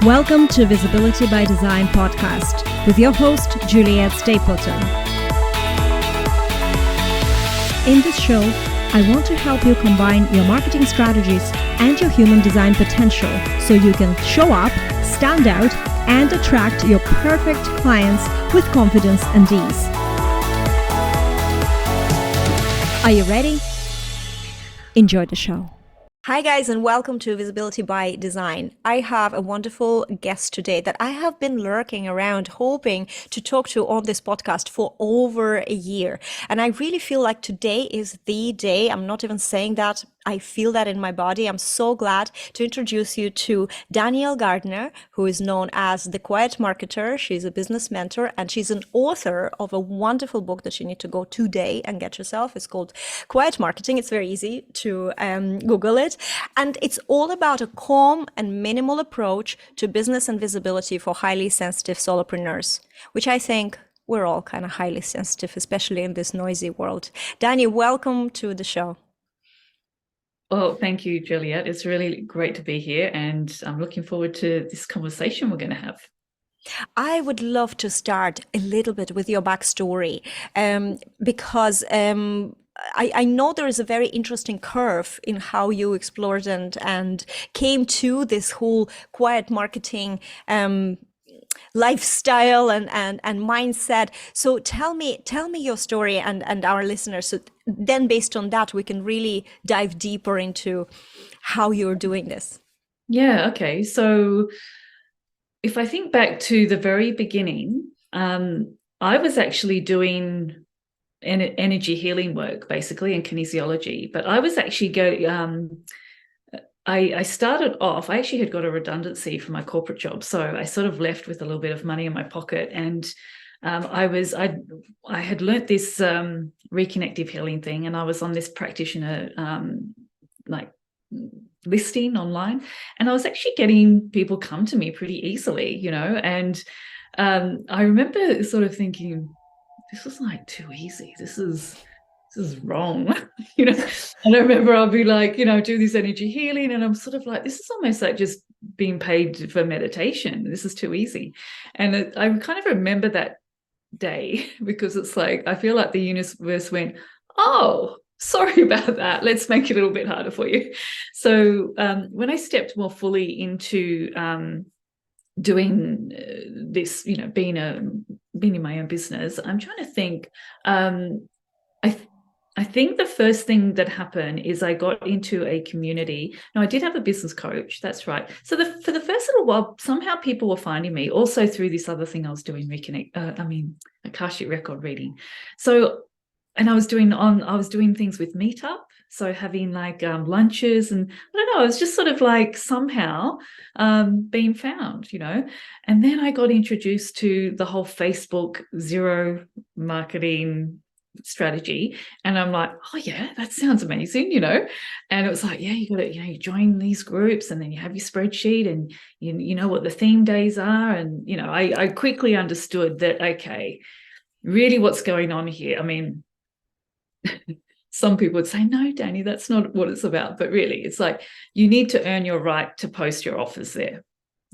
Welcome to Visibility by Design podcast with your host, Juliette Stapleton. In this show, I want to help you combine your marketing strategies and your human design potential so you can show up, stand out, and attract your perfect clients with confidence and ease. Are you ready? Enjoy the show. Hi guys, and welcome to Visibility by Design. I have a wonderful guest today that I have been lurking around hoping to talk to on this podcast for over a year. And I really feel like today is the day. I'm not even saying that. I feel that in my body. I'm so glad to introduce you to Danielle Gardner, who is known as the Quiet Marketer. She's a business mentor and she's an author of a wonderful book that you need to go today and get yourself. It's called Quiet Marketing. It's very easy to Google it. And it's all about a calm and minimal approach to business and visibility for highly sensitive solopreneurs, which I think we're all kind of highly sensitive, especially in this noisy world. Danny, welcome to the show. Well, thank you, Juliette. It's really great to be here, and I'm looking forward to this conversation we're going to have. I would love to start a little bit with your backstory, because I know there is a very interesting curve in how you explored and came to this whole quiet marketing lifestyle and mindset. So tell me your story and our listeners. So then based on that, we can really dive deeper into how you're doing this. Yeah, okay. So if I think back to the very beginning, I was actually doing energy healing work, basically, and kinesiology. But I was actually I started off, I actually had got a redundancy from my corporate job. So I sort of left with a little bit of money in my pocket. And I had learnt this reconnective healing thing, and I was on this practitioner listing online, and I was actually getting people come to me pretty easily, and I remember sort of thinking, this is like too easy. This is wrong. And I remember I'll be like, do this energy healing, and I'm sort of like, this is almost like just being paid for meditation. This is too easy. And I kind of remember that day, because it's like, I feel like the universe went, oh, sorry about that. Let's make it a little bit harder for you. So when I stepped more fully into doing this, being in my own business, I'm trying to think. I think the first thing that happened is I got into a community. Now, I did have a business coach. That's right. So for the first little while, somehow people were finding me also through this other thing I was doing, Akashic record reading. So, and I was doing things with Meetup. So having like lunches, and I don't know, it was just sort of like somehow being found, And then I got introduced to the whole Facebook zero marketing strategy, and I'm like, oh yeah, that sounds amazing, And it was like, yeah, you got to, you join these groups, and then you have your spreadsheet, and you know what the theme days are, and I quickly understood that, okay, really what's going on here. I mean, some people would say, no, Danny, that's not what it's about. But really, it's like, you need to earn your right to post your offers there,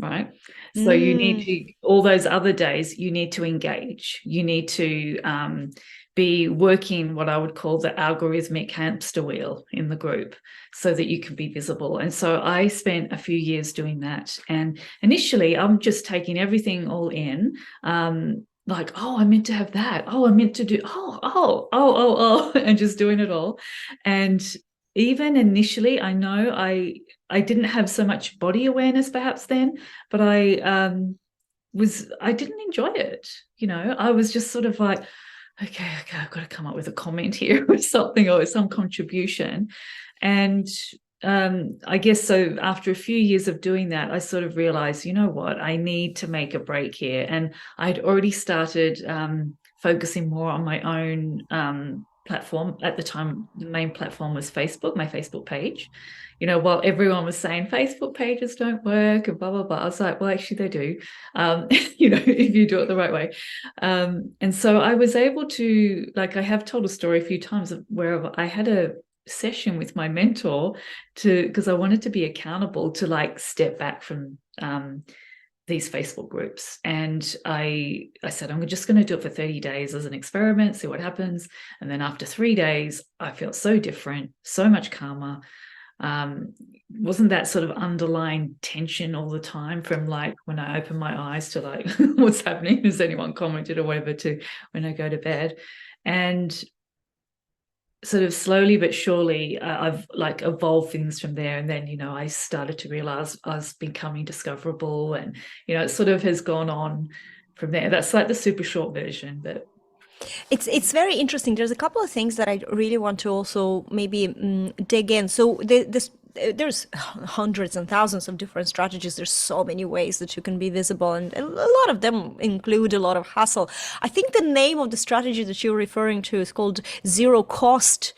right? So you need to, all those other days, you need to engage. You need to be working what I would call the algorithmic hamster wheel in the group so that you can be visible. And so I spent a few years doing that. And initially, I'm just taking everything all in. Like, oh, I meant to have that. Oh, I meant to do, and just doing it all. And even initially, I know I didn't have so much body awareness perhaps then, but I didn't enjoy it. I was just sort of like, okay, I've got to come up with a comment here or something, or some contribution. And I guess so after a few years of doing that, I sort of realized, you know what, I need to make a break here. And I'd already started focusing more on my own platform. At the time, the main platform was Facebook, my Facebook page. While everyone was saying Facebook pages don't work and blah, blah, blah, I was like, well, actually they do, if you do it the right way. And so I was able to, like, I have told a story a few times where I had a session with my mentor because I wanted to be accountable to like step back from these Facebook groups. And I said, I'm just going to do it for 30 days as an experiment, see what happens. And then after 3 days, I felt so different, so much calmer. Wasn't that sort of underlying tension all the time from like when I open my eyes to like what's happening, has anyone commented or whatever, to when I go to bed. And sort of slowly but surely I've like evolved things from there. And then, I started to realize I was becoming discoverable, and it sort of has gone on from there. That's like the super short version. But it's very interesting. There's a couple of things that I really want to also maybe dig in. So there's hundreds and thousands of different strategies. There's so many ways that you can be visible, and a lot of them include a lot of hassle. I think the name of the strategy that you're referring to is called zero cost.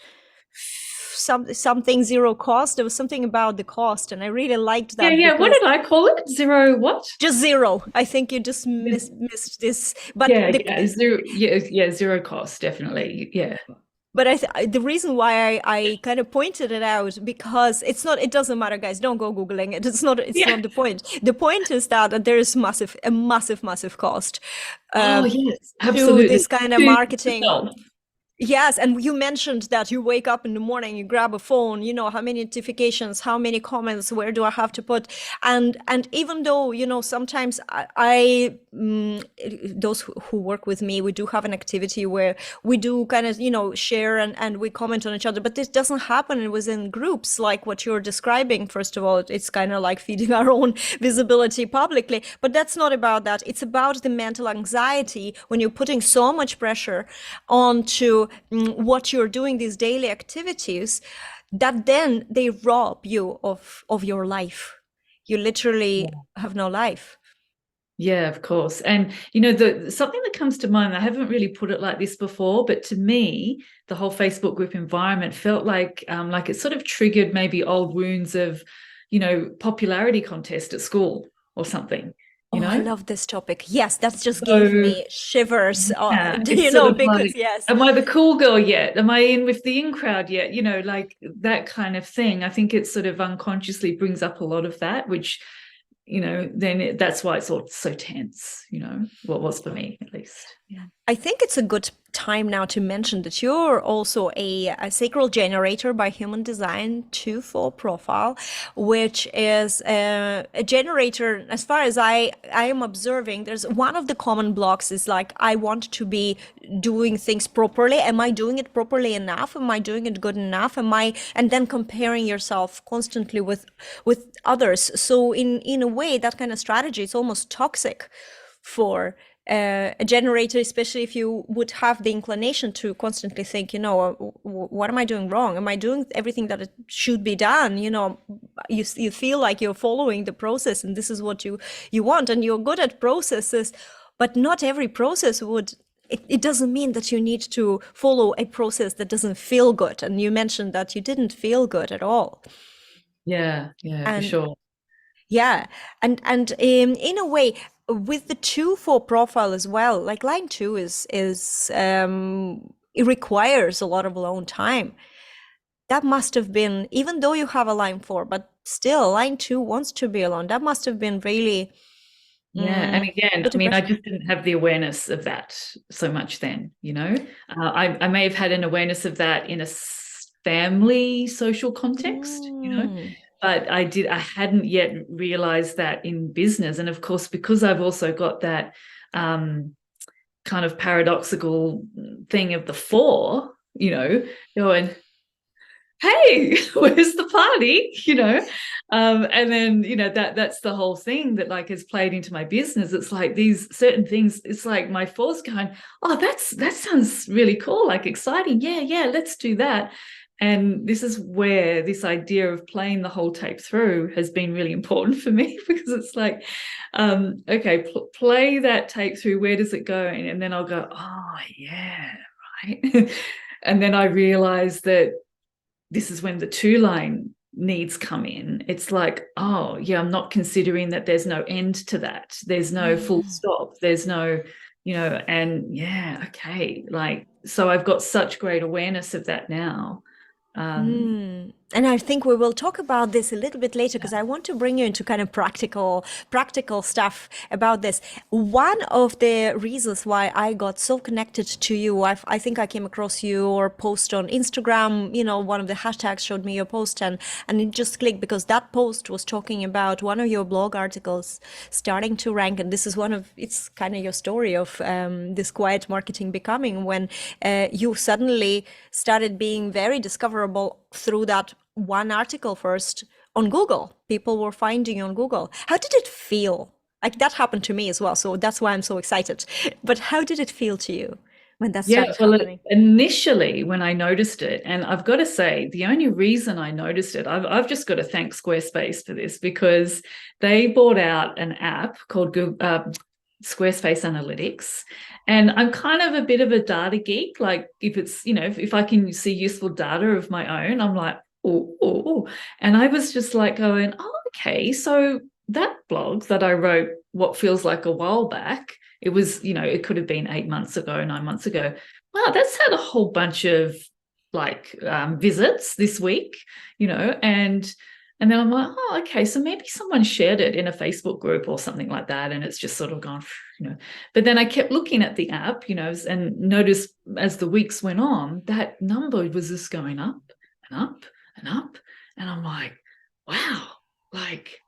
Something zero cost. There was something about the cost, and I really liked that. Yeah. What did I call it? Zero what? Just zero. I think you just missed this. But zero. Yeah, zero cost, definitely. Yeah. But the reason why I kind of pointed it out, because it doesn't matter, guys. Don't go Googling it. It's not the point. The point is that there is a massive cost. Yes, absolutely. To this kind of marketing. Yes, and you mentioned that you wake up in the morning, you grab a phone, how many notifications, how many comments, where do I have to put? And even though, sometimes those who work with me, we do have an activity where we do kind of, share and we comment on each other, but this doesn't happen within groups like what you're describing. First of all, it's kind of like feeding our own visibility publicly, but that's not about that. It's about the mental anxiety when you're putting so much pressure onto what you're doing, these daily activities, that then they rob you of your life. You literally have no life. Yeah, of course. And something that comes to mind, I haven't really put it like this before, but to me, the whole Facebook group environment felt like it sort of triggered maybe old wounds of popularity contest at school or something. I love this topic. Yes, that's just gave me shivers. Because yes. Am I the cool girl yet? Am I in with the in crowd yet? Like that kind of thing. I think it sort of unconsciously brings up a lot of that, which, then that's why it's all so tense, what was for me at least. Yeah. I think it's a good time now to mention that you're also a sacral generator by Human Design 2-4 profile, which is a generator. As far as I am observing, there's one of the common blocks is like, I want to be doing things properly. Am I doing it properly enough? Am I doing it good enough? And then comparing yourself constantly with others. So in a way, that kind of strategy is almost toxic for a generator, especially if you would have the inclination to constantly think, what am I doing wrong? Am I doing everything that it should be done? You feel like you're following the process, and this is what you want, and you're good at processes, but not every process would. It doesn't mean that you need to follow a process that doesn't feel good. And you mentioned that you didn't feel good at all. Yeah, for sure. Yeah, and in a way, with the 2-4 profile as well, like line 2 is it requires a lot of alone time. That must have been, even though you have a line 4, but still line 2 wants to be alone. That must have been really. Yeah, and again, I mean, I just didn't have the awareness of that so much then. I may have had an awareness of that in a family social context, but I hadn't yet realized that in business. And of course, because I've also got that kind of paradoxical thing of the 4, going, hey, where's the party? And then, that's the whole thing that like has played into my business. It's like these certain things, it's like my 4's going, oh, that sounds really cool, like exciting. Yeah, let's do that. And this is where this idea of playing the whole tape through has been really important for me, because it's like, okay, play that tape through. Where does it go? And then I'll go, oh, yeah, right. And then I realize that this is when the 2 line needs come in. It's like, oh, yeah, I'm not considering that there's no end to that. There's no full stop. There's no, and yeah, okay. Like, so I've got such great awareness of that now. And I think we will talk about this a little bit later because I want to bring you into kind of practical stuff about this. One of the reasons why I got so connected to you, I think I came across your post on Instagram. One of the hashtags showed me your post, and it just clicked because that post was talking about one of your blog articles starting to rank, and this is it's kind of your story of this quiet marketing becoming when you suddenly started being very discoverable through that one article first on Google. People were finding you on Google. How did it feel? Like that happened to me as well. So that's why I'm so excited. But how did it feel to you when that Yeah, started well, happening? initially when I noticed it, and I've got to say, the only reason I noticed it, I've just got to thank Squarespace for this, because they brought out an app called Squarespace Analytics. And I'm kind of a bit of a data geek. Like if it's, if I can see useful data of my own, I'm like, oh. And I was just like going, oh, okay. So that blog that I wrote, what feels like a while back, it was, it could have been 8 months ago, 9 months ago. Wow, that's had a whole bunch of visits this week, and then I'm like, oh, okay, so maybe someone shared it in a Facebook group or something like that, and it's just sort of gone, But then I kept looking at the app, and noticed as the weeks went on, that number was just going up and up and up, and I'm like, wow, like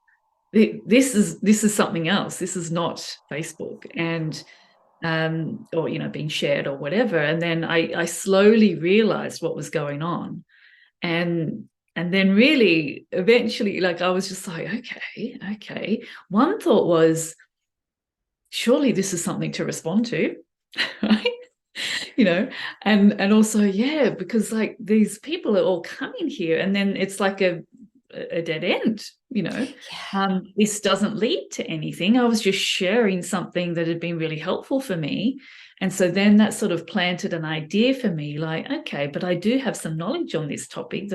this is something else. This is not Facebook, and or being shared or whatever. And then I slowly realized what was going on, and then really eventually, like, I was just like, okay. One thought was, surely this is something to respond to, right? And also, yeah, because like these people are all coming here, and then it's like a dead end. This doesn't lead to anything. I was just sharing something that had been really helpful for me. And so then that sort of planted an idea for me, like, okay, but I do have some knowledge on this topic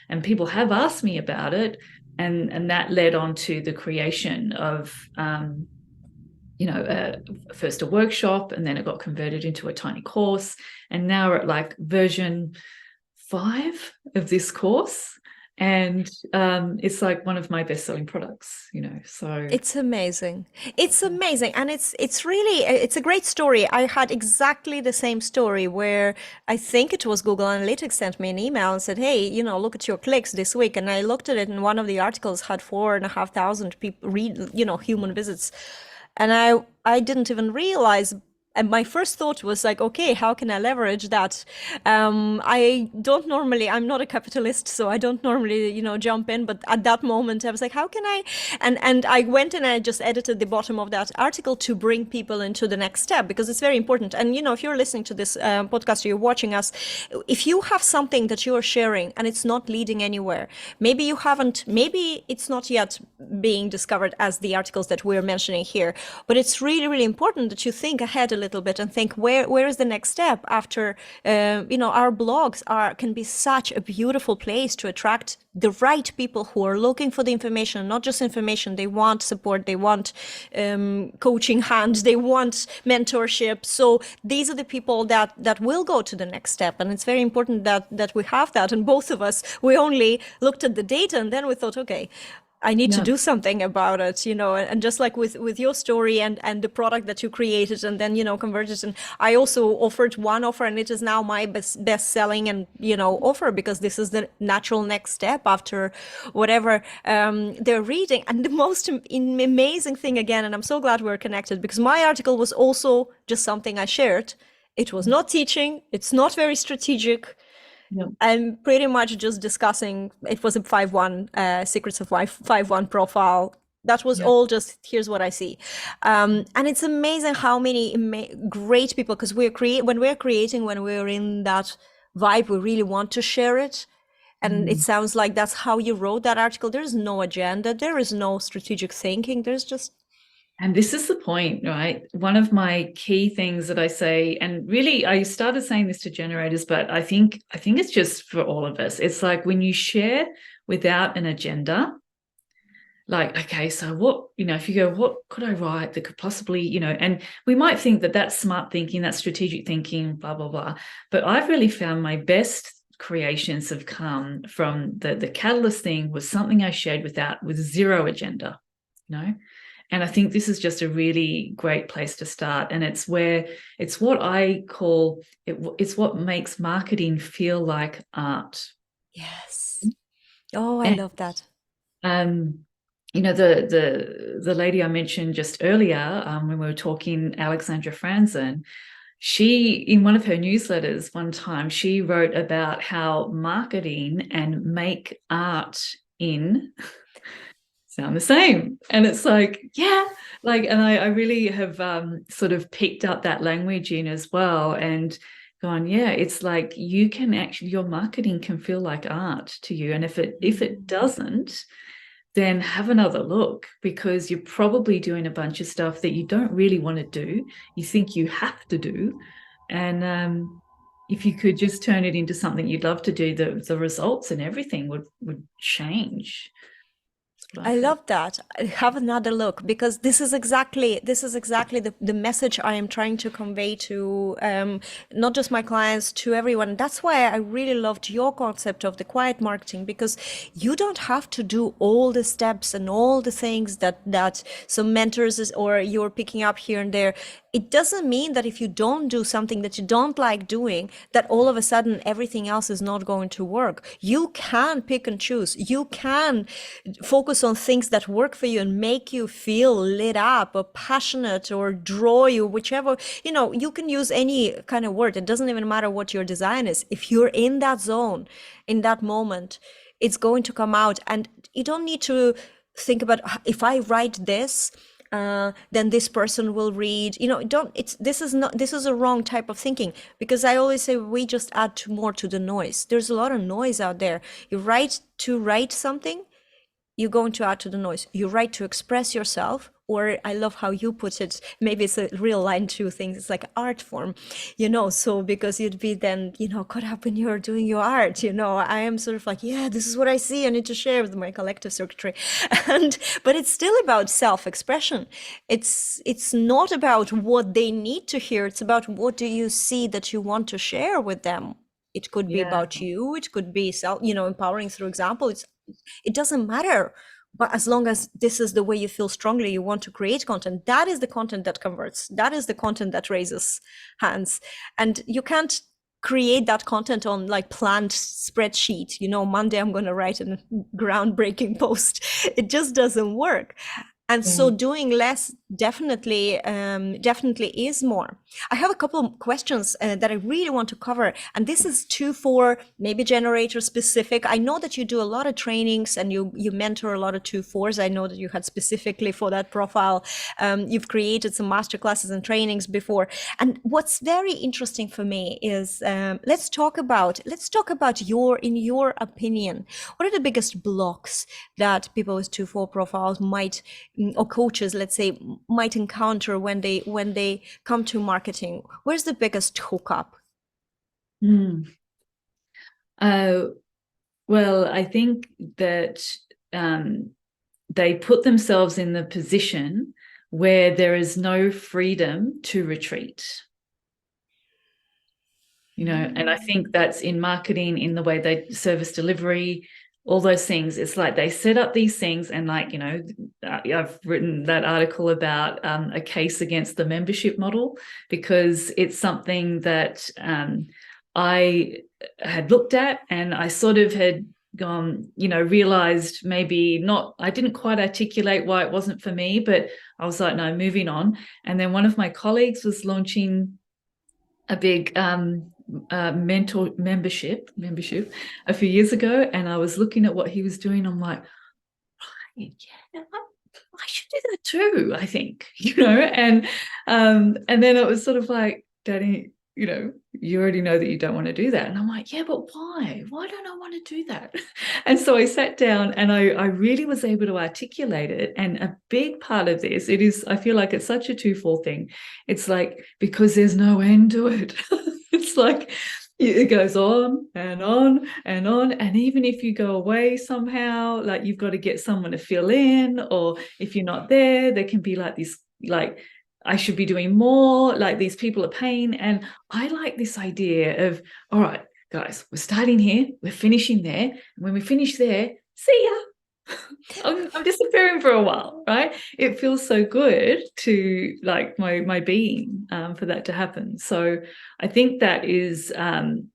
and people have asked me about it. And that led on to the creation of, first a workshop, and then it got converted into a tiny course. And now we're at like version 5 of this course. And it's like one of my best-selling products, so It's amazing. It's amazing. And it's a great story. I had exactly the same story where I think it was Google Analytics sent me an email and said, hey, look at your clicks this week. And I looked at it, and one of the articles had 4,500 people read, human visits. And I didn't even realize. And my first thought was like, okay, how can I leverage that? I'm not a capitalist, so I don't normally, jump in. But at that moment, I was like, how can I? And I went and I just edited the bottom of that article to bring people into the next step, because it's very important. And, if you're listening to this podcast or you're watching us, if you have something that you're sharing and it's not leading anywhere, maybe it's not yet being discovered as the articles that we're mentioning here, but it's really, really important that you think ahead a little bit and think where is the next step after. Our blogs can be such a beautiful place to attract the right people who are looking for the information, not just information. They want support, they want coaching hands, they want mentorship. So these are the people that will go to the next step, and it's very important that we have that. And both of us, we only looked at the data and then we thought, okay, I need to do something about it, and just like with your story and the product that you created and then, converted. And I also offered one offer, and it is now my best selling and, offer, because this is the natural next step after whatever they're reading. And the most amazing thing again, and I'm so glad we're connected, because my article was also just something I shared. It was not teaching. It's not very strategic. Yep. I'm pretty much just discussing. It was a 5-1 secrets of 5-1 profile. That was all just, here's what I see. And it's amazing how many great people, because when we're in that vibe, we really want to share it. And it sounds like that's how you wrote that article. There's no agenda. There is no strategic thinking. There's just. And this is the point, right? One of my key things that I say, and really I started saying this to generators, but I think it's just for all of us. It's like when you share without an agenda, like, okay, so what, if you go, what could I write that could possibly, and we might think that that's smart thinking, that's strategic thinking, blah, blah, blah. But I've really found my best creations have come from the catalyst thing was something I shared with zero agenda, you know. And I think this is just a really great place to start. And it's what I call it's what makes marketing feel like art. Yes. Oh, I love that. You know, the lady I mentioned just earlier, when we were talking, Alexandra Franzen, she, in one of her newsletters one time, she wrote about how marketing and make art in sound the same. And it's like, yeah, like, and I really have sort of picked up that language in as well and gone, yeah, it's like you can actually, your marketing can feel like art to you. And if it doesn't, then have another look, because you're probably doing a bunch of stuff that you don't really want to do. You think you have to do. And if you could just turn it into something you'd love to do, the results and everything would change. I love that. Have another look, because this is exactly the message I am trying to convey to not just my clients, to everyone. That's why I really loved your concept of the quiet marketing, because you don't have to do all the steps and all the things that some mentors or you're picking up here and there. It doesn't mean that if you don't do something that you don't like doing, that all of a sudden everything else is not going to work. You can pick and choose. You can focus on things that work for you and make you feel lit up or passionate or draw you, whichever, you can use any kind of word. It doesn't even matter what your design is. If you're in that zone, in that moment, it's going to come out. And you don't need to think about, if I write this, then this person will read. This is a wrong type of thinking, because I always say we just add more to the noise. There's a lot of noise out there. You write something, you're going to add to the noise. You write to express yourself, or I love how you put it, maybe it's a real line two things, it's like art form, so because you'd be then, caught up when you're doing your art, I am sort of like, yeah, this is what I see, I need to share with my collective circuitry. But it's still about self-expression. It's not about what they need to hear, it's about what do you see that you want to share with them. It could be about you, it could be empowering through example. It doesn't matter, but as long as this is the way you feel strongly, you want to create content, that is the content that converts, that is the content that raises hands. And you can't create that content on like planned spreadsheet, Monday I'm going to write a groundbreaking post. It just doesn't work. And so doing less definitely is more. I have a couple of questions that I really want to cover. And this is 2-4, maybe generator specific. I know that you do a lot of trainings and you mentor a lot of 2-4s. I know that you had specifically for that profile. You've created some masterclasses and trainings before. And what's very interesting for me is let's talk about in your opinion, what are the biggest blocks that people with 2-4 profiles might, or coaches, let's say, might encounter when they come to marketing? Where's the biggest hookup? Well, I think that they put themselves in the position where there is no freedom to retreat. And I think that's in marketing, in the way they service delivery, all those things. It's like they set up these things, and like, I've written that article about a case against the membership model, because it's something that I had looked at, and I sort of had gone, realized maybe not, I didn't quite articulate why it wasn't for me, but I was like, no, moving on. And then one of my colleagues was launching a big mentor membership a few years ago, and I was looking at what he was doing. I'm like, yeah, I should do that too, I think, and then it was sort of like, Daddy, you already know that you don't want to do that. And I'm like, yeah, but why don't I want to do that? And so I sat down and I really was able to articulate it. And a big part of this, I feel like it's such a 2-4 thing. It's like, because there's no end to it. It's like, it goes on and on and on. And even if you go away somehow, like, you've got to get someone to fill in, or if you're not there, there can be like this, like, I should be doing more, like these people are paying. And I like this idea of, all right, guys, we're starting here, we're finishing there, and when we finish there, see ya. I'm disappearing for a while, right? It feels so good to like my being for that to happen. So I think that is a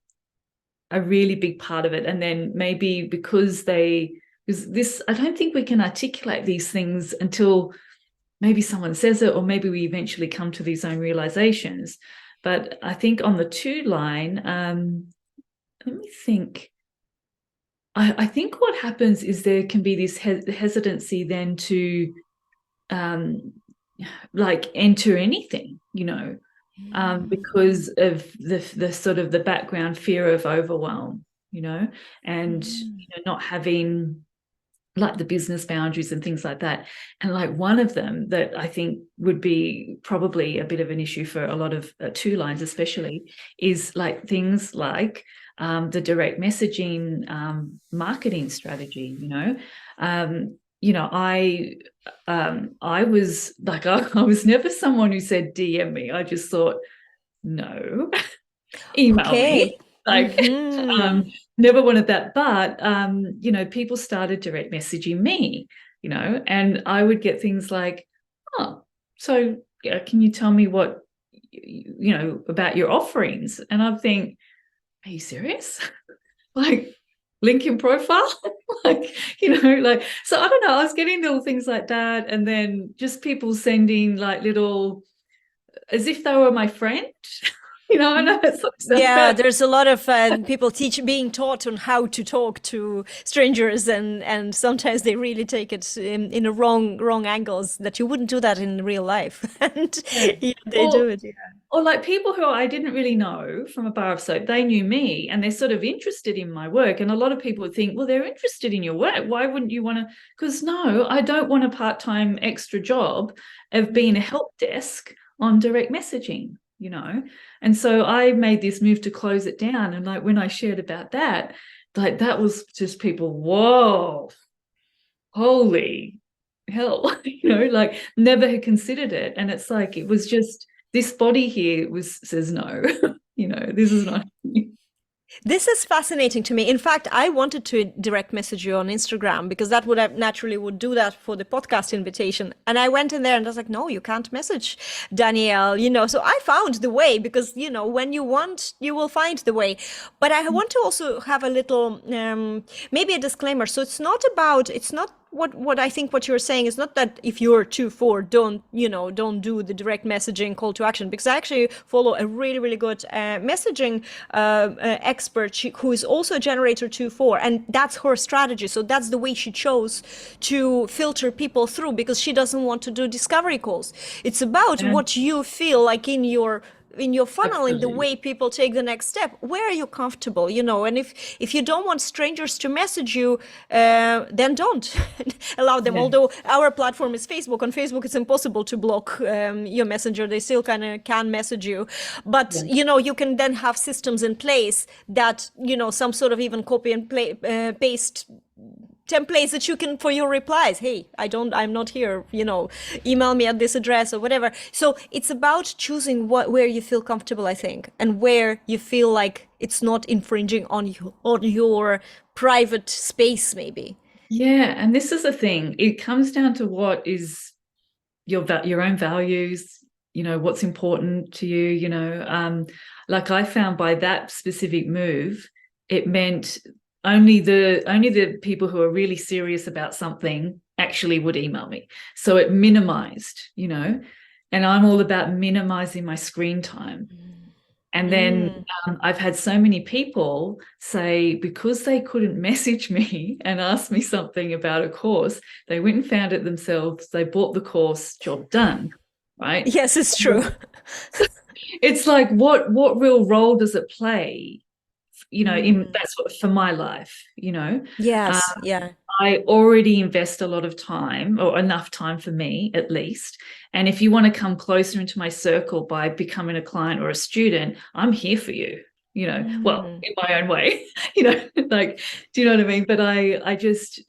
really big part of it. And then maybe because I don't think we can articulate these things until maybe someone says it, or maybe we eventually come to these own realizations. But I think on the 2 line, let me think. I think what happens is there can be this hesitancy then to like enter anything, because of the sort of the background fear of overwhelm, and not having like the business boundaries and things like that. And like one of them that I think would be probably a bit of an issue for a lot of 2 lines especially is like things like the direct messaging marketing strategy. I was like, I was never someone who said DM me. I just thought, no, email me. Like, never wanted that. But, people started direct messaging me, and I would get things like, oh, so yeah, can you tell me what, about your offerings? And I think, are you serious? Like, link in profile? like, so I don't know. I was getting little things like that. And then just people sending like little, as if they were my friend. I know it's yeah, there's a lot of people being taught on how to talk to strangers, and sometimes they really take it in a wrong angles that you wouldn't do that in real life, and they do it. Yeah. Or like people who I didn't really know from a bar of soap, they knew me and they're sort of interested in my work. And a lot of people would think, well, they're interested in your work. Why wouldn't you want to? Because no, I don't want a part-time extra job of being a help desk on direct messaging. And so I made this move to close it down. And like when I shared about that, like that was just people, whoa, holy hell, like never had considered it. And it's like, it was just this body here says no, this is not. This is fascinating to me. In fact, I wanted to direct message you on Instagram because that would have naturally would do that for the podcast invitation. And I went in there and I was like, no, you can't message Danielle, So I found the way because, when you want, you will find the way. But I want to also have a little, maybe a disclaimer. So it's not what I think what you're saying is not that if you're 2/4, don't do the direct messaging call to action, because I actually follow a really, really good messaging expert who is also a generator 2/4, and that's her strategy. So that's the way she chose to filter people through, because she doesn't want to do discovery calls. It's about what you feel like in your funnel, in the way people take the next step. Where are you comfortable, and if you don't want strangers to message you, then don't allow them. Yeah. Although our platform is Facebook. On Facebook, it's impossible to block your messenger. They still kind of can message you. But, you can then have systems in place that, some sort of even copy and paste templates that you can for your replies. Hey, I'm not here, email me at this address or whatever. So it's about choosing where you feel comfortable, I think, and where you feel like it's not infringing on your private space, maybe. Yeah. And this is the thing. It comes down to what is your own values, what's important to you, like I found by that specific move, it meant only the people who are really serious about something actually would email me. So it minimized, and I'm all about minimizing my screen time. And then I've had so many people say, because they couldn't message me and ask me something about a course, they went and found it themselves. They bought the course, job done, right? Yes, it's true. It's like, what real role does it play? That's what for my life, Yes, yeah. I already invest a lot of time, or enough time for me at least. And if you want to come closer into my circle by becoming a client or a student, I'm here for you, well, in my own way, like, do you know what I mean? But I just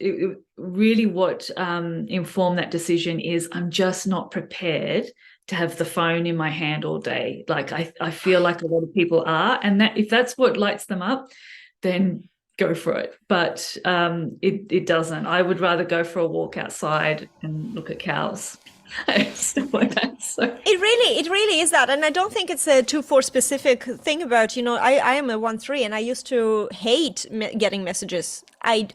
really what informed that decision is I'm just not prepared to have the phone in my hand all day. Like I feel like a lot of people are, and that if that's what lights them up, then go for it. But it doesn't. I would rather go for a walk outside and look at cows. Stuff like that. So It really is that, and I don't think it's a 2-4 specific thing about, I am a 1-3, and I used to hate getting messages. I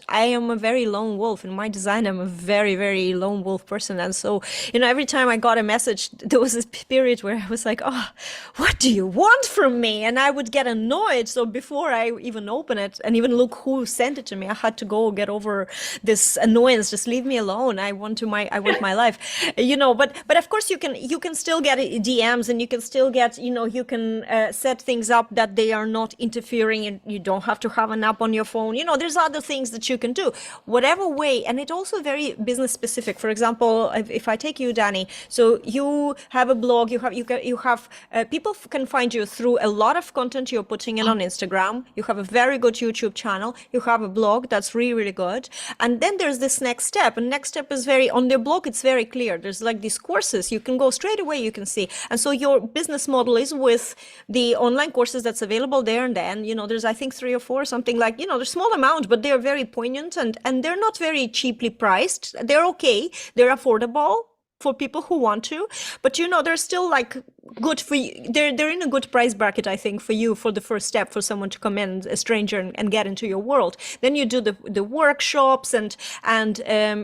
am a very lone wolf in my design. I'm a very, very lone wolf person. And so, every time I got a message, there was this period where I was like, oh, what do you want from me? And I would get annoyed. So before I even open it and even look who sent it to me, I had to go get over this annoyance. Just leave me alone. I want my life, but of course you can still get DMs, and you can still get, you can set things up that they are not interfering, and you don't have to have an app on your phone. There's other things that you can do, whatever way. And it also very business specific. For example, if I take you, Danny, so you have a blog, you have people can find you through a lot of content you're putting in on Instagram. You have a very good YouTube channel. You have a blog that's really, really good. And then there's this next step. And next step is on their blog, it's very clear. There's like these courses you can go straight away, you can see. And so your business model is with the online courses that's available there. And then, there's, I think, 3 or 4, something like, there's small amount, but they're very poignant, and they're not very cheaply priced. They're okay. They're affordable for people who want to, but they're still like good for you. They're in a good price bracket, I think, for you, for the first step, for someone to come in, a stranger, and get into your world. Then you do the workshops, and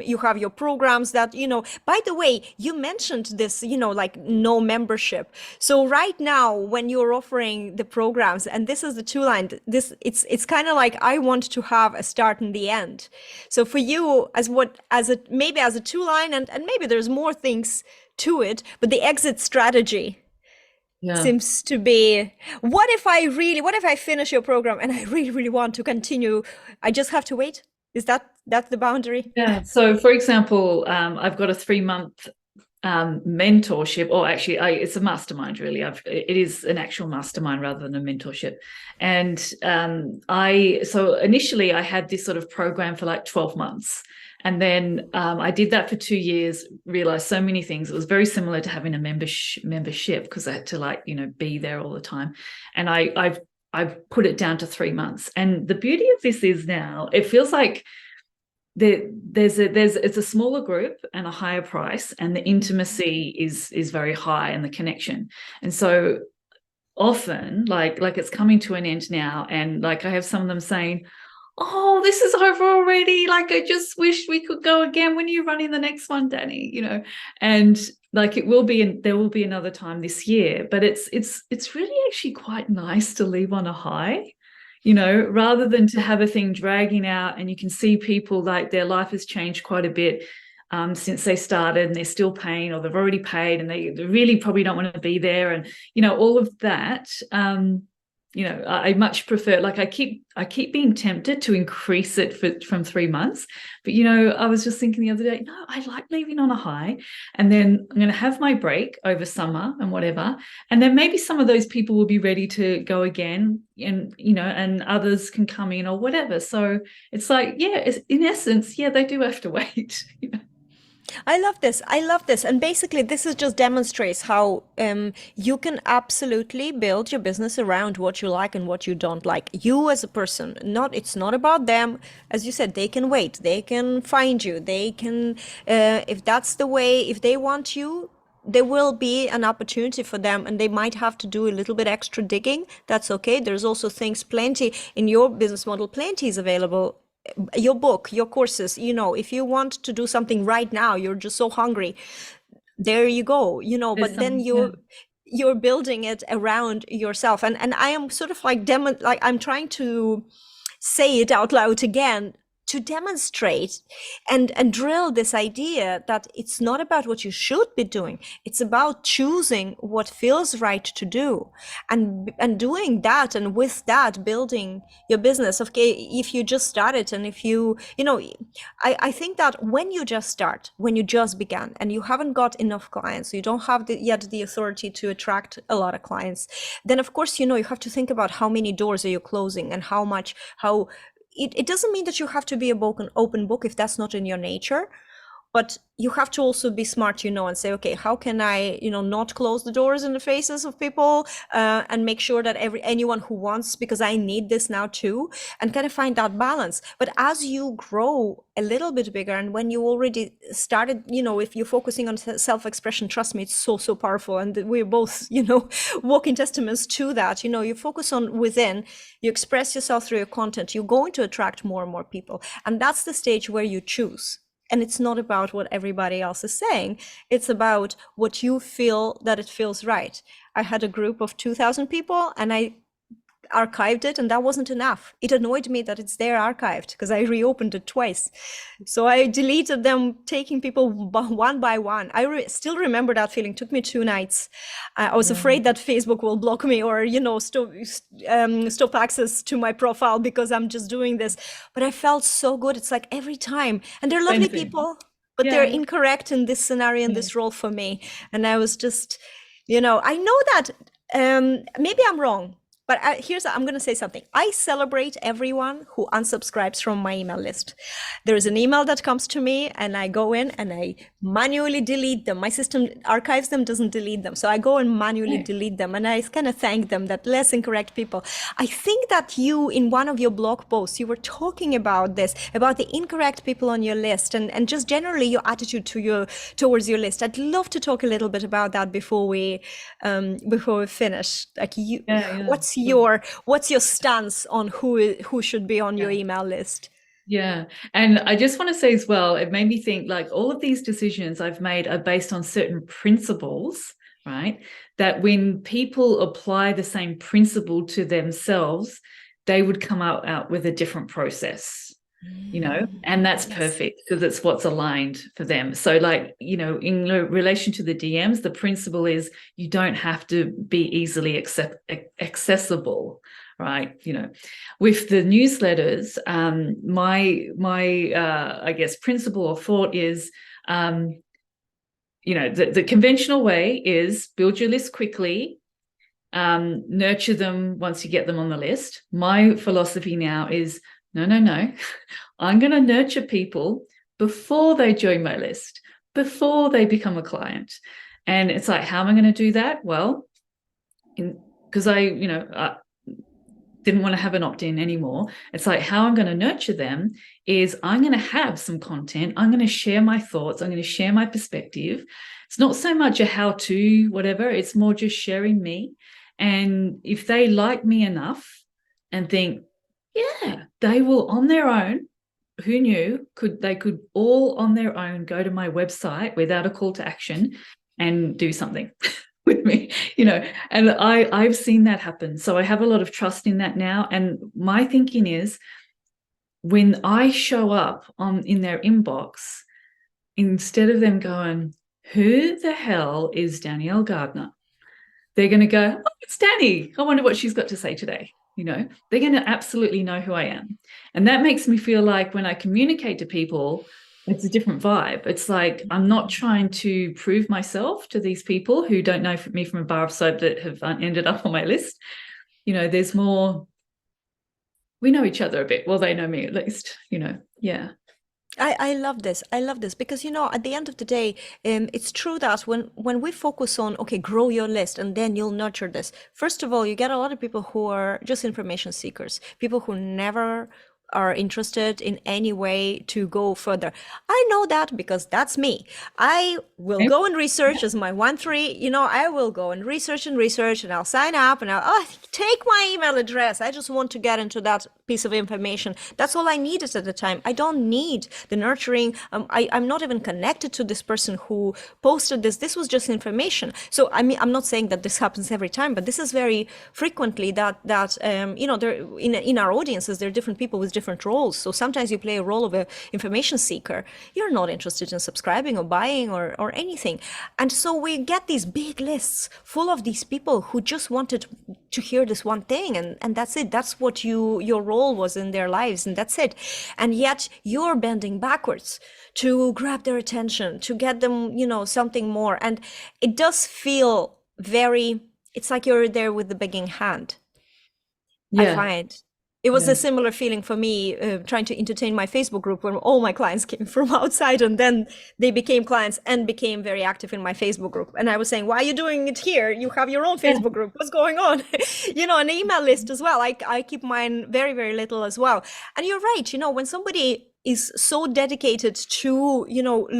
you have your programs that, by the way, you mentioned this, like no membership. So right now, when you're offering the programs, and this is the 2-line, it's kind of like, I want to have a start and the end. So for you, maybe as a 2-line, and maybe there's more things to it, but the exit strategy seems to be, what if I finish your program and I really, really want to continue? I just have to wait. Is that's the boundary? Yeah. So for example, I've got a 3-month mentorship, or actually it's a mastermind, really. It is an actual mastermind rather than a mentorship. And so initially I had this sort of program for like 12 months. And then I did that for 2 years, realized so many things. It was very similar to having a membership, because I had to be there all the time. And I've put it down to 3 months. And the beauty of this is now it feels like it's a smaller group and a higher price, and the intimacy is very high, and the connection. And so often like it's coming to an end now, and like I have some of them saying, oh, this is over already. Like, I just wish we could go again. When are you running the next one, Danny? And like there will be another time this year, but it's really actually quite nice to leave on a high, rather than to have a thing dragging out. And you can see people, like, their life has changed quite a bit since they started, and they're still paying, or they've already paid, and they really probably don't want to be there. And, all of that, I much prefer, like, I keep being tempted to increase it from 3 months. But, I was just thinking the other day, no, I like leaving on a high, and then I'm going to have my break over summer and whatever. And then maybe some of those people will be ready to go again, and, and others can come in or whatever. So it's like, in essence, they do have to wait. I love this. And basically, this is just demonstrates how you can absolutely build your business around what you like and what you don't like. You as a person, it's not about them. As you said, they can wait. They can find you. They can, if that's the way, if they want you, there will be an opportunity for them, and they might have to do a little bit extra digging. That's okay. There's also things plenty in your business model. Plenty is available. Your book, your courses, if you want to do something right now, you're just so hungry, there you go, but then you're building it around yourself. And I am sort of like I'm trying to say it out loud again, to demonstrate and drill this idea that it's not about what you should be doing. It's about choosing what feels right to do, and doing that, and with that building your business. Okay, if you just started, and if I think that when you just began and you haven't got enough clients, you don't have yet the authority to attract a lot of clients, then of course, you have to think about how many doors are you closing, and how it doesn't mean that you have to be an open book if that's not in your nature. But you have to also be smart, and say, okay, how can I, not close the doors in the faces of people, and make sure that anyone who wants, because I need this now too, and kind of find that balance. But as you grow a little bit bigger, and when you already started, if you're focusing on self-expression, trust me, it's so, so powerful. And we're both, walking testaments to that. You focus on within, you express yourself through your content, you're going to attract more and more people. And that's the stage where you choose. And it's not about what everybody else is saying. It's about what you feel that it feels right. I had a group of 2,000 people and I archived it, and that wasn't enough. It annoyed me that it's there archived because I reopened it twice. So I deleted them, taking people one by one. I still remember that feeling. It took me 2 nights. I was afraid that Facebook will block me or, stop access to my profile because I'm just doing this. But I felt so good. It's like every time, and they're lovely people, but they're incorrect in this scenario, in this role for me. And I was just, I know that maybe I'm wrong. But I'm going to say something. I celebrate everyone who unsubscribes from my email list. There is an email that comes to me and I go in and I manually delete them. My system archives them, doesn't delete them. So I go and manually delete them. And I kind of thank them, that less incorrect people. I think that you, in one of your blog posts, you were talking about this, about the incorrect people on your list, and just generally your attitude towards your list. I'd love to talk a little bit about that before we finish. Like what's your stance on who should be on your email list? Yeah. And I just want to say as well, it made me think, like, all of these decisions I've made are based on certain principles, right? That when people apply the same principle to themselves, they would come out with a different process, and that's perfect because it's what's aligned for them. So, like, in relation to the DMs, the principle is you don't have to be easily accessible, right? With the newsletters, my I guess principle or thought is, the conventional way is build your list quickly, nurture them once you get them on the list. My philosophy now is no. I'm going to nurture people before they join my list, before they become a client. And it's like, how am I going to do that? Well, because I didn't want to have an opt-in anymore. It's like, how I'm going to nurture them is I'm going to have some content. I'm going to share my thoughts. I'm going to share my perspective. It's not so much a how-to, whatever. It's more just sharing me. And if they like me enough and think, yeah, they will on their own, who knew, they could all on their own go to my website without a call to action and do something with me, and I've seen that happen. So I have a lot of trust in that now. And my thinking is, when I show up in their inbox, instead of them going, who the hell is Danielle Gardner? They're going to go, oh, it's Danny. I wonder what she's got to say today. They're going to absolutely know who I am. And that makes me feel like when I communicate to people, it's a different vibe. It's like, I'm not trying to prove myself to these people who don't know me from a bar of soap that have ended up on my list. There's more, we know each other a bit. Well, they know me at least, yeah. I love this. I love this because, at the end of the day, it's true that when we focus on, okay, grow your list and then you'll nurture this. First of all, you get a lot of people who are just information seekers, people who never are interested in any way to go further. I know that because that's me. I will go and research as my 1-3, I will go and research and I'll sign up and I'll take my email address. I just want to get into that piece of information. That's all I needed at the time. I don't need the nurturing. I'm not even connected to this person who posted this. This was just information. So I'm not saying that this happens every time, but this is very frequently that there in our audiences, there are different people with different roles. So sometimes you play a role of an information seeker. You're not interested in subscribing or buying or anything. And so we get these big lists full of these people who just wanted to hear this one thing, and that's it. That's what your role was in their lives, and that's it. And yet you're bending backwards to grab their attention, to get them, something more. And it does feel it's like you're there with the begging hand. Yeah. I find It was a similar feeling for me trying to entertain my Facebook group when all my clients came from outside, and then they became clients and became very active in my Facebook group. And I was saying, why are you doing it here? You have your own Facebook group. What's going on? An email list as well. I keep mine very, very little as well. And you're right. When somebody is so dedicated to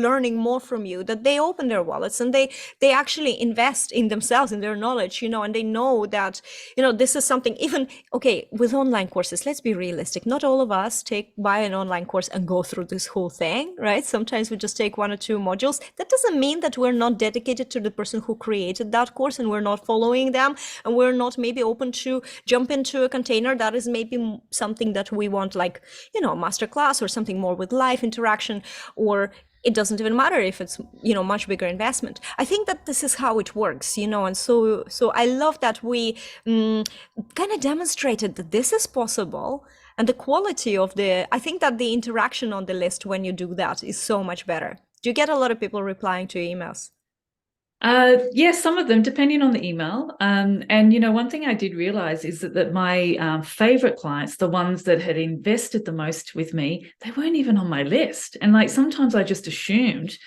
learning more from you, that they open their wallets and they actually invest in themselves, in their knowledge, and they know that this is something. Even with online courses, let's be realistic, not all of us buy an online course and go through this whole thing, right? Sometimes we just take 1 or 2 modules. That doesn't mean that we're not dedicated to the person who created that course, and we're not following them, and we're not maybe open to jump into a container that is maybe something that we want, like a masterclass or something more with live interaction, or it doesn't even matter if it's much bigger investment. I think that this is how it works, and so I love that we kind of demonstrated that this is possible, and the quality of I think that the interaction on the list when you do that is so much better. Do you get a lot of people replying to your emails? Yes, some of them, depending on the email. And one thing I did realize is that my favorite clients, the ones that had invested the most with me, they weren't even on my list. And like sometimes I just assumed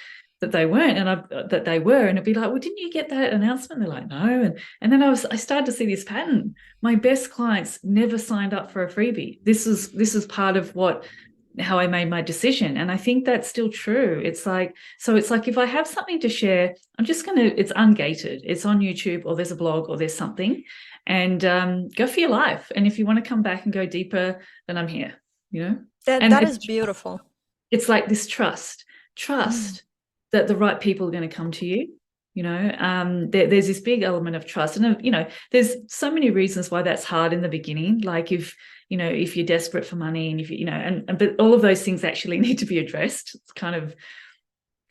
that they weren't, and that they were, and it'd be like, well, didn't you get that announcement? They're like, no. And then I started to see this pattern. My best clients never signed up for a freebie. This is part of how I made my decision. And I think that's still true. It's like if I have something to share, it's ungated. It's on YouTube, or there's a blog, or there's something, and go for your life. And if you want to come back and go deeper, then I'm here, That is beautiful. It's like this trust that the right people are going to come to you. There's this big element of trust. And, there's so many reasons why that's hard in the beginning. Like if you're desperate for money, and if but all of those things actually need to be addressed. It's kind of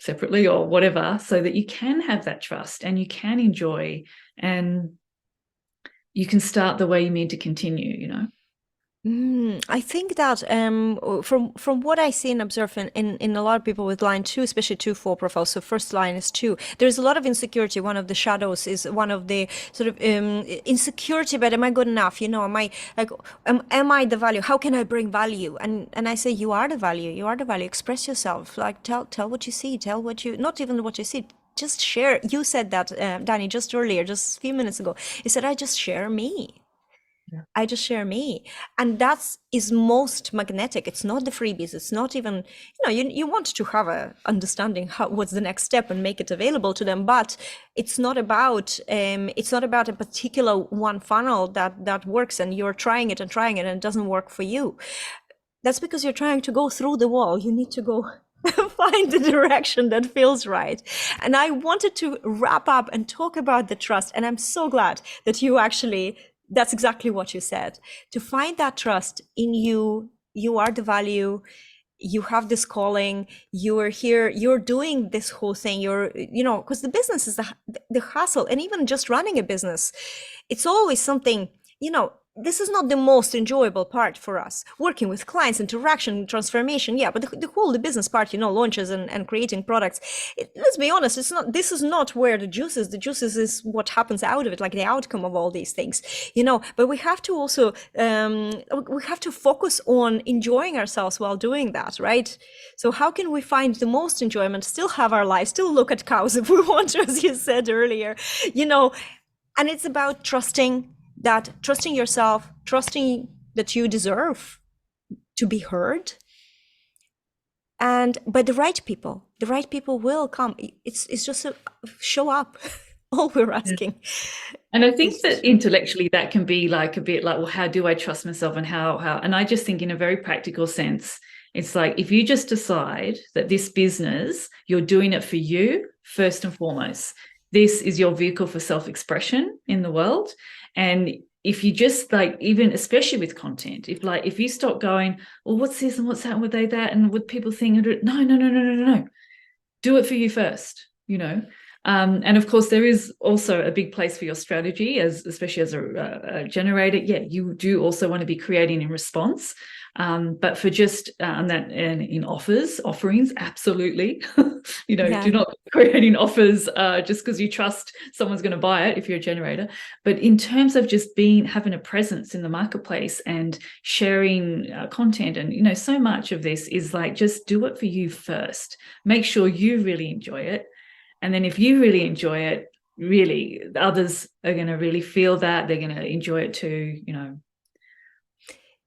separately or whatever, so that you can have that trust and you can enjoy, and you can start the way you mean to continue, I think that from what I see and observe in a lot of people with line 2, especially 2-4 profiles, so first line is 2, there's a lot of insecurity. One of the shadows is one of the sort of insecurity, but am I good enough? Am I like, am I the value? How can I bring value? And I say, you are the value. You are the value. Express yourself. Like tell what you see. Tell what you, not even what you see. Just share. You said that, Danny, just earlier, just a few minutes ago. You said, I just share me. I just share me. And that is most magnetic. It's not the freebies. It's not even, you want to have a understanding what's the next step and make it available to them. But it's not about a particular one funnel that works, and you're trying it and it doesn't work for you. That's because you're trying to go through the wall. You need to go find the direction that feels right. And I wanted to wrap up and talk about the trust. And I'm so glad that you actually, that's exactly what you said. To find that trust in you, you are the value, you have this calling, you are here, you're doing this whole thing, because the business is the hustle. And even just running a business, it's always something, this is not the most enjoyable part for us. Working with clients, interaction, transformation, yeah, but the business part, launches and creating products. Let's be honest, this is not where the juice is. The juice is what happens out of it, like the outcome of all these things, but we have to also, we have to focus on enjoying ourselves while doing that, right? So how can we find the most enjoyment, still have our lives, still look at cows if we want to, as you said earlier, and it's about trusting yourself, trusting that you deserve to be heard, and by the right people will come. It's just show up. All we're asking. And I think that intellectually that can be like a bit like, well, how do I trust myself, and how and I just think in a very practical sense, it's like, if you just decide that this business, you're doing it for you first and foremost, this is your vehicle for self-expression in the world. And if you just like, even especially with content, if you stop going, well, what's this and what's that and would they that and would people think, no, do it for you first, And of course, there is also a big place for your strategy, especially as a generator. Yeah, you do also want to be creating in response. But for just that and in offerings, absolutely. Do not creating offers just because you trust someone's going to buy it if you're a generator. But in terms of just having a presence in the marketplace and sharing content, and so much of this is like, just do it for you first. Make sure you really enjoy it. And then if you really enjoy it, really, others are going to really feel that. They're going to enjoy it too,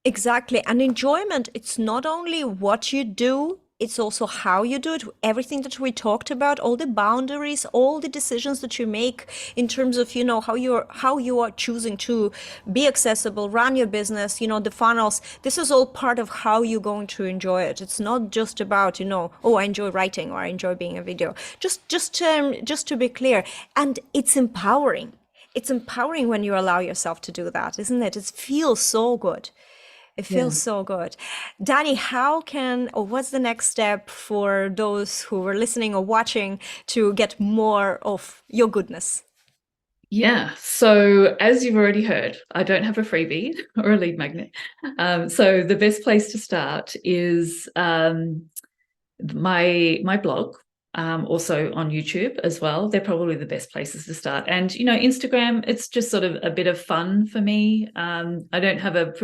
Exactly. And enjoyment, it's not only what you do, it's also how you do it. Everything that we talked about, all the boundaries, all the decisions that you make in terms of, how you are choosing to be accessible, run your business, the funnels. This is all part of how you're going to enjoy it. It's not just about, oh, I enjoy writing or I enjoy being a video. Just to be clear. And it's empowering. It's empowering when you allow yourself to do that, isn't it? It feels so good. It feels so good. Dani, what's the next step for those who are listening or watching to get more of your goodness? Yeah. So as you've already heard, I don't have a freebie or a lead magnet. So the best place to start is my blog. Also on YouTube as well. They're probably the best places to start. And Instagram, it's just sort of a bit of fun for me. I don't have a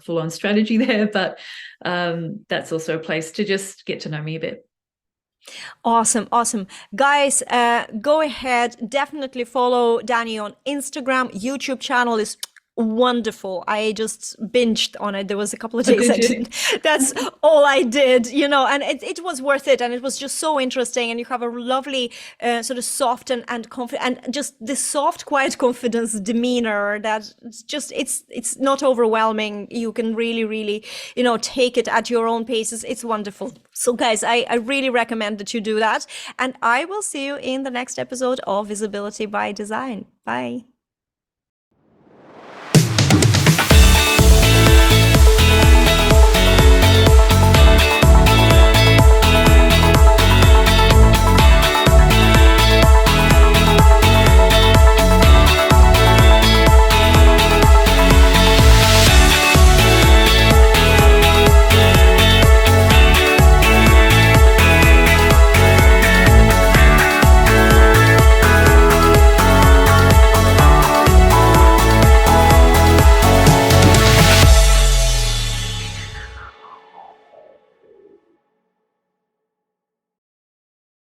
full-on strategy there, but that's also a place to just get to know me a bit. Awesome. Guys, go ahead. Definitely follow Dani on Instagram. YouTube channel is wonderful. I just binged on it. There was a couple of days I didn't. That's all I did, and it was worth it. And it was just so interesting. And you have a lovely sort of soft and confident, and just this soft, quiet confidence demeanor that it's not overwhelming. You can really, really, take it at your own paces. It's wonderful. So guys, I really recommend that you do that. And I will see you in the next episode of Visibility by Design. Bye.